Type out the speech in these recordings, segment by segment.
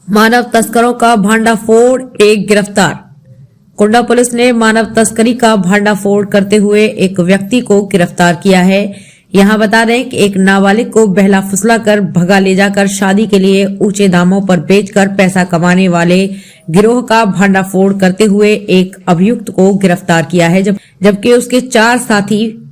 मानव तस्करों का भांडाफोड़, एक गिरफ्तार। कुंडा पुलिस ने मानव तस्करी का भांडाफोड़ करते हुए एक व्यक्ति को गिरफ्तार किया है। यहां बता दें कि एक नाबालिग को बहला फुसला कर भगा ले जाकर शादी के लिए ऊंचे दामों पर बेचकर पैसा कमाने वाले गिरोह का भांडाफोड़ करते हुए एक अभियुक्त को गिरफ्तार किया है, जबकि उसके 4 साथी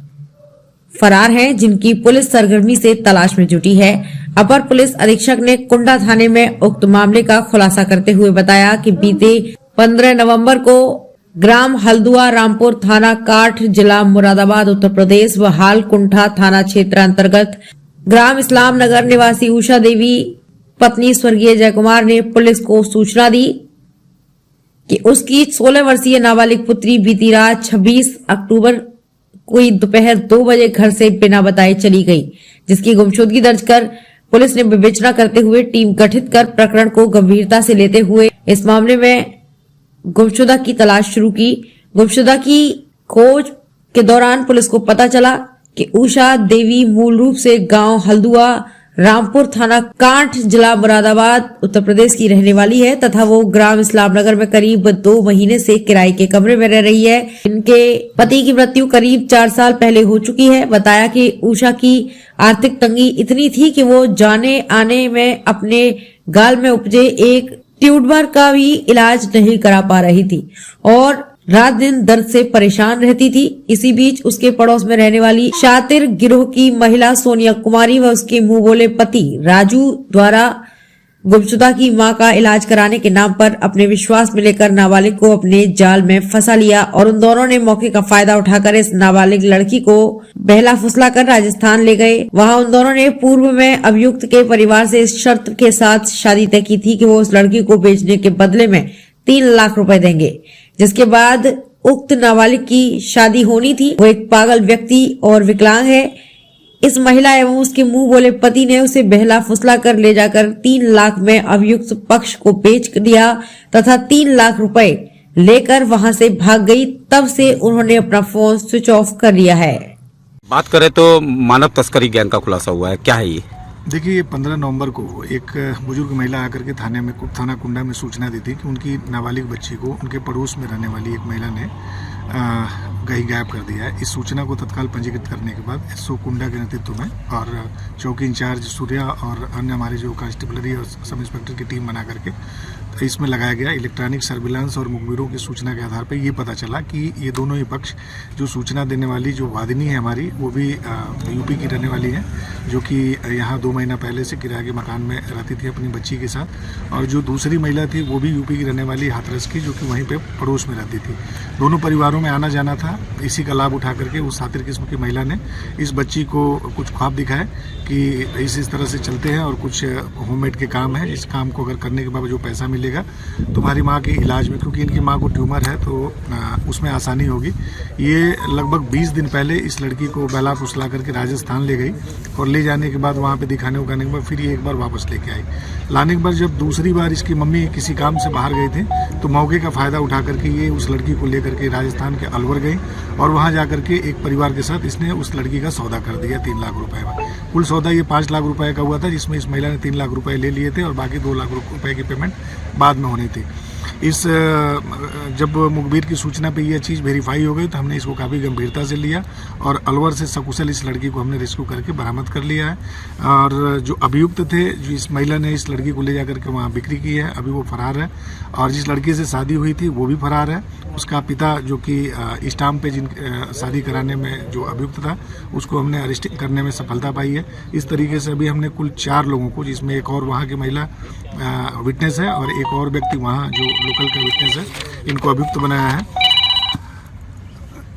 फरार हैं, जिनकी पुलिस सरगर्मी से तलाश में जुटी है। अपर पुलिस अधीक्षक ने कुंडा थाने में उक्त मामले का खुलासा करते हुए बताया कि बीते 15 नवंबर को ग्राम हल्दुआ रामपुर, थाना काठ, जिला मुरादाबाद, उत्तर प्रदेश व हाल कुंठा थाना क्षेत्र अंतर्गत ग्राम इस्लाम नगर निवासी उषा देवी पत्नी स्वर्गीय जयकुमार ने पुलिस को सूचना दी कि उसकी 16 वर्षीय नाबालिग पुत्री बीती रात 26 अक्टूबर कोई दोपहर 2 बजे घर से बिना बताए चली गई, जिसकी गुमशुदगी दर्ज कर पुलिस ने विवेचना करते हुए टीम गठित कर प्रकरण को गंभीरता से लेते हुए इस मामले में गुमशुदा की तलाश शुरू की। गुमशुदा की खोज के दौरान पुलिस को पता चला कि उषा देवी मूल रूप से गांव हल्दुआ रामपुर, थाना कांठ, जिला मुरादाबाद, उत्तर प्रदेश की रहने वाली है तथा वो ग्राम इस्लाम नगर में करीब 2 महीने से किराए के कमरे में रह रही है। इनके पति की मृत्यु करीब 4 साल पहले हो चुकी है। बताया कि उषा की आर्थिक तंगी इतनी थी कि वो जाने आने में अपने गाल में उपजे एक ट्यूमर का भी इलाज नहीं करा पा रही थी और रात दिन दर्द से परेशान रहती थी। इसी बीच उसके पड़ोस में रहने वाली शातिर गिरोह की महिला सोनिया कुमारी व उसके मुंह बोले पति राजू द्वारा गुमशुदा की मां का इलाज कराने के नाम पर अपने विश्वास में लेकर नाबालिग को अपने जाल में फंसा लिया और उन दोनों ने मौके का फायदा उठाकर इस नाबालिग लड़की को बहला फुसला कर राजस्थान ले गए। वहां उन दोनों ने पूर्व में अभियुक्त के परिवार से इस शर्त के साथ शादी तय की थी कि वो उस लड़की को बेचने के बदले में 3 लाख रुपए देंगे, जिसके बाद उक्त नाबालिग की शादी होनी थी। वो एक पागल व्यक्ति और विकलांग है। इस महिला एवं उसके मुंह बोले पति ने उसे बहला फुसला कर ले जाकर 3 लाख में अभियुक्त पक्ष को बेच दिया तथा 3 लाख रुपए लेकर वहां से भाग गई। तब से उन्होंने अपना फोन स्विच ऑफ कर लिया है। बात करें तो मानव तस्करी गैंग का खुलासा हुआ है, क्या है ये? देखिए, 15 नवंबर को एक बुजुर्ग महिला आकर के थाना कुंडा में सूचना दी थी कि उनकी नाबालिग बच्ची को उनके पड़ोस में रहने वाली एक महिला ने कहीं गायब कर दिया है। इस सूचना को तत्काल पंजीकृत करने के बाद एसओ कुंडा के नेतृत्व में और चौकी इंचार्ज सूर्या और अन्य हमारे जो कांस्टेबलरी और सब इंस्पेक्टर की टीम बना करके इसमें लगाया गया। इलेक्ट्रॉनिक सर्विलांस और मुखबिरों की सूचना के आधार पर ये पता चला कि ये दोनों ही पक्ष, जो सूचना देने वाली जो वादिनी है हमारी, वो भी यूपी की रहने वाली है, जो कि यहाँ 2 महीना पहले से किराए के मकान में रहती थी अपनी बच्ची के साथ, और जो दूसरी महिला थी वो भी यूपी की रहने वाली हाथरस की, जो कि वहीं पे पड़ोस में रहती थी। दोनों परिवारों में आना जाना था। इसी का लाभ उठा करके उस सातिर किस्म की महिला ने इस बच्ची को कुछ ख्वाब दिखाए कि इस तरह से चलते हैं और कुछ होममेड के काम है, इस काम को अगर करने के बाद जो पैसा मिलेगा तुम्हारी माँ के इलाज में, क्योंकि इनकी माँ को ट्यूमर है तो उसमें आसानी होगी। ये लगभग 20 दिन पहले इस लड़की को बहला फुसला करके राजस्थान ले गई और ले जाने के बाद वहाँ पे दिखाने उखाने के बाद फिर ये एक बार वापस लेके आई। लाने के बाद जब दूसरी बार इसकी मम्मी किसी काम से बाहर गई थी तो मौके का फ़ायदा उठा करके ये उस लड़की को लेकर के राजस्थान के अलवर गई और वहाँ जाकर के एक परिवार के साथ इसने उस लड़की का सौदा कर दिया 3 लाख रुपए में। कुल सौदा ये 5 लाख रुपए का हुआ था, जिसमें इस महिला ने 3 लाख रुपए ले लिए थे और बाकी 2 लाख रुपए की पेमेंट बाद में होनी थी। जब मुखबिर की सूचना पे यह चीज़ वेरीफाई हो गई तो हमने इसको काफ़ी गंभीरता से लिया और अलवर से सकुशल इस लड़की को हमने रेस्क्यू करके बरामद कर लिया है। और जो अभियुक्त थे, जो इस महिला ने इस लड़की को ले जाकर के वहाँ बिक्री की है, अभी वो फरार है। और जिस लड़की से शादी हुई थी वो भी फरार है। उसका पिता, जो कि स्टाम्प पे शादी कराने में जो अभियुक्त था, उसको हमने अरेस्ट करने में सफलता पाई है। इस तरीके से अभी हमने कुल 4 लोगों को, जिसमें एक और वहाँ की महिला विटनेस है और एक और व्यक्ति वहाँ जो लोकल का विटनेस है, इनको अभियुक्त बनाया है।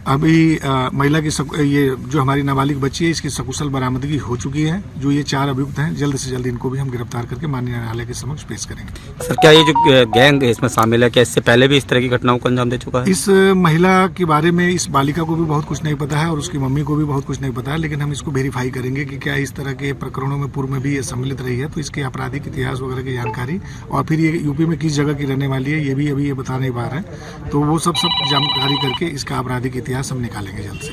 अभी महिला की ये जो हमारी नाबालिग बच्ची है, इसकी सकुशल बरामदगी हो चुकी है। जो ये 4 अभियुक्त हैं, जल्द से जल्द इनको भी हम गिरफ्तार करके माननीय न्यायालय के समक्ष पेश करेंगे। सर, क्या ये जो गैंग इसमें शामिल है, क्या इससे पहले भी इस तरह की घटनाओं को अंजाम दे चुका है? इस महिला के बारे में इस बालिका को भी बहुत कुछ नहीं पता है और उसकी मम्मी को भी बहुत कुछ नहीं पता है, लेकिन हम इसको वेरीफाई करेंगे कि क्या इस तरह के प्रकरणों में पूर्व में भी ये सम्मिलित रही है। तो इसके आपराधिक इतिहास वगैरह की जानकारी और फिर ये यूपी में किस जगह की रहने वाली है, ये भी अभी ये बता नहीं पा रहे हैं। तो वो सब जानकारी करके इसका आपराधिक इतिहास हम निकालेंगे जल्द से।